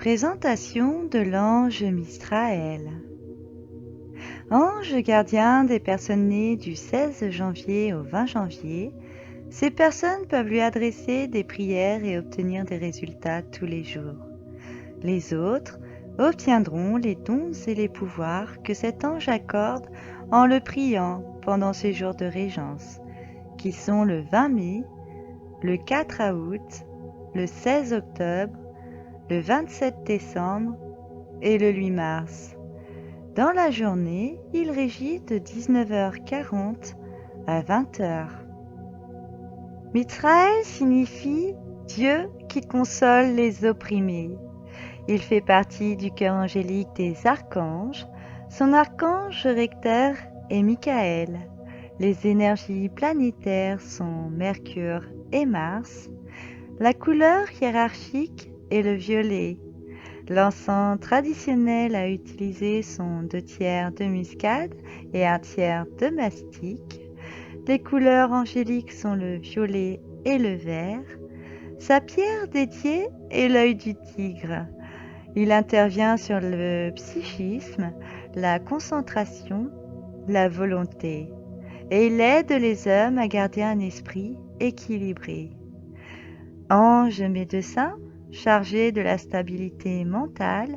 Présentation de l'ange Mistraël. Ange gardien des personnes nées du 16 janvier au 20 janvier, ces personnes peuvent lui adresser des prières et obtenir des résultats tous les jours. Les autres obtiendront les dons et les pouvoirs que cet ange accorde en le priant pendant ces jours de régence, qui sont le 20 mai, le 4 août, le 16 octobre, le 27 décembre et le 8 mars. Dans la journée, il régit de 19h40 à 20h. Mitraël signifie Dieu qui console les opprimés. Il fait partie du cœur angélique des archanges. Son archange recteur est Michael. Les énergies planétaires sont Mercure et Mars. La couleur hiérarchique est le violet. L'encens traditionnel à utiliser sont 2/3 de muscade et 1/3 de mastic. Les couleurs angéliques sont le violet et le vert. Sa pierre dédiée est l'œil du tigre. Il intervient sur le psychisme, la concentration, la volonté, et il aide les hommes à garder un esprit équilibré. Ange médecin, chargé de la stabilité mentale,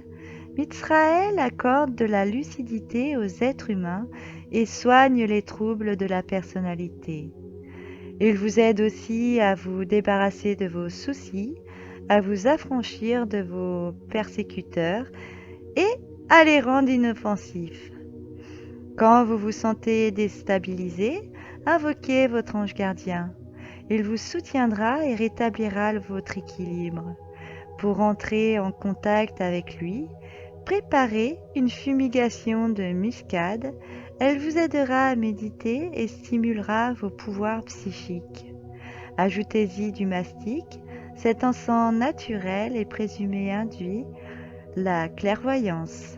Mitraël accorde de la lucidité aux êtres humains et soigne les troubles de la personnalité. Il vous aide aussi à vous débarrasser de vos soucis, à vous affranchir de vos persécuteurs et à les rendre inoffensifs. Quand vous vous sentez déstabilisé, invoquez votre ange gardien. Il vous soutiendra et rétablira votre équilibre. Pour entrer en contact avec lui, préparez une fumigation de muscade. Elle vous aidera à méditer et stimulera vos pouvoirs psychiques. Ajoutez-y du mastic. Cet encens naturel est présumé induit la clairvoyance.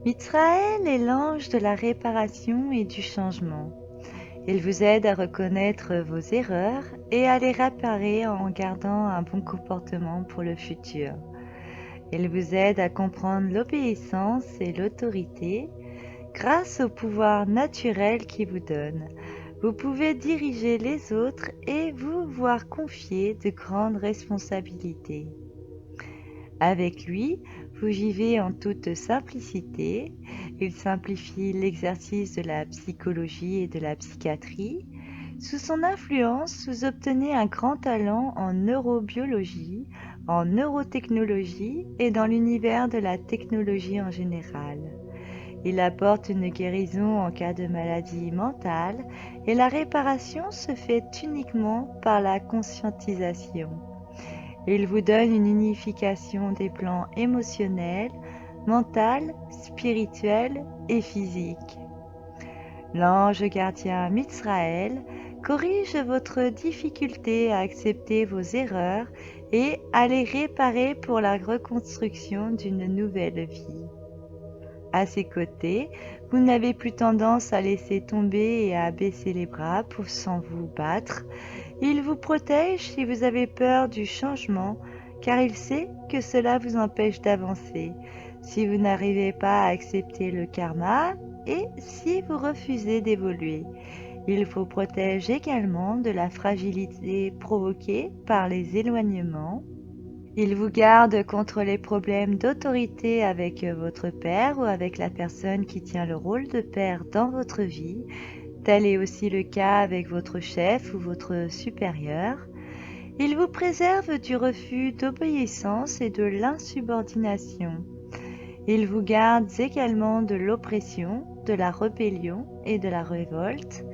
Mitraël est l'ange de la réparation et du changement. Il vous aide à reconnaître vos erreurs et à les réparer en gardant un bon comportement pour le futur. Il vous aide à comprendre l'obéissance et l'autorité grâce au pouvoir naturel qu'il vous donne. Vous pouvez diriger les autres et vous voir confier de grandes responsabilités. Avec lui, vous vivez en toute simplicité. Il simplifie l'exercice de la psychologie et de la psychiatrie. Sous son influence, vous obtenez un grand talent en neurobiologie, en neurotechnologie et dans l'univers de la technologie en général. Il apporte une guérison en cas de maladie mentale et la réparation se fait uniquement par la conscientisation. Il vous donne une unification des plans émotionnels, mental, spirituel et physique. L'ange gardien Mitraël corrige votre difficulté à accepter vos erreurs et à les réparer pour la reconstruction d'une nouvelle vie. À ses côtés, vous n'avez plus tendance à laisser tomber et à baisser les bras sans vous battre. Il vous protège si vous avez peur du changement, car il sait que cela vous empêche d'avancer, si vous n'arrivez pas à accepter le karma et si vous refusez d'évoluer. Il vous protège également de la fragilité provoquée par les éloignements. Il vous garde contre les problèmes d'autorité avec votre père ou avec la personne qui tient le rôle de père dans votre vie. Tel est aussi le cas avec votre chef ou votre supérieur. Il vous préserve du refus d'obéissance et de l'insubordination. Il vous garde également de l'oppression, de la rébellion et de la révolte.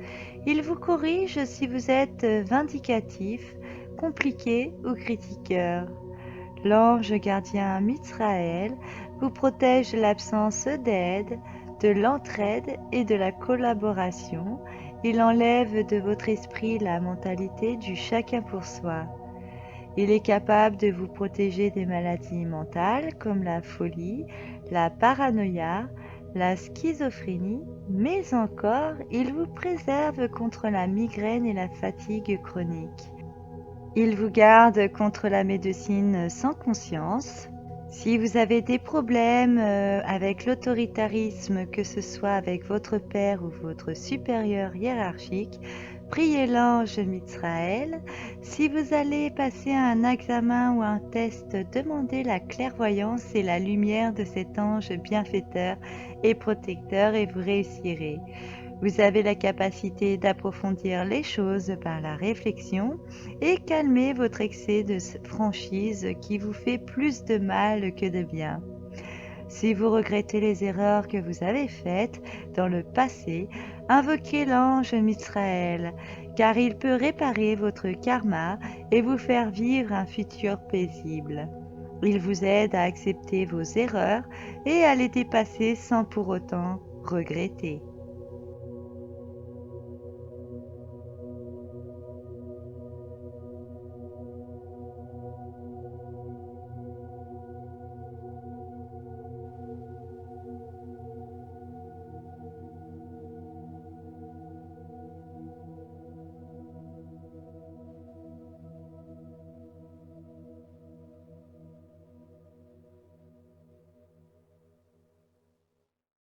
Il vous corrige si vous êtes vindicatif, compliqué ou critiqueur. L'ange gardien Mitraël vous protège de l'absence d'aide, de l'entraide et de la collaboration. Il enlève de votre esprit la mentalité du chacun pour soi. Il est capable de vous protéger des maladies mentales comme la folie, la paranoïa, la schizophrénie, mais encore, il vous préserve contre la migraine et la fatigue chronique. Il vous garde contre la médecine sans conscience. Si vous avez des problèmes avec l'autoritarisme, que ce soit avec votre père ou votre supérieur hiérarchique, priez l'ange Mitzraël. Si vous allez passer un examen ou un test, demandez la clairvoyance et la lumière de cet ange bienfaiteur et protecteur et vous réussirez. Vous avez la capacité d'approfondir les choses par la réflexion et calmer votre excès de franchise qui vous fait plus de mal que de bien. Si vous regrettez les erreurs que vous avez faites dans le passé, invoquez l'ange Mitzraël, car il peut réparer votre karma et vous faire vivre un futur paisible. Il vous aide à accepter vos erreurs et à les dépasser sans pour autant regretter.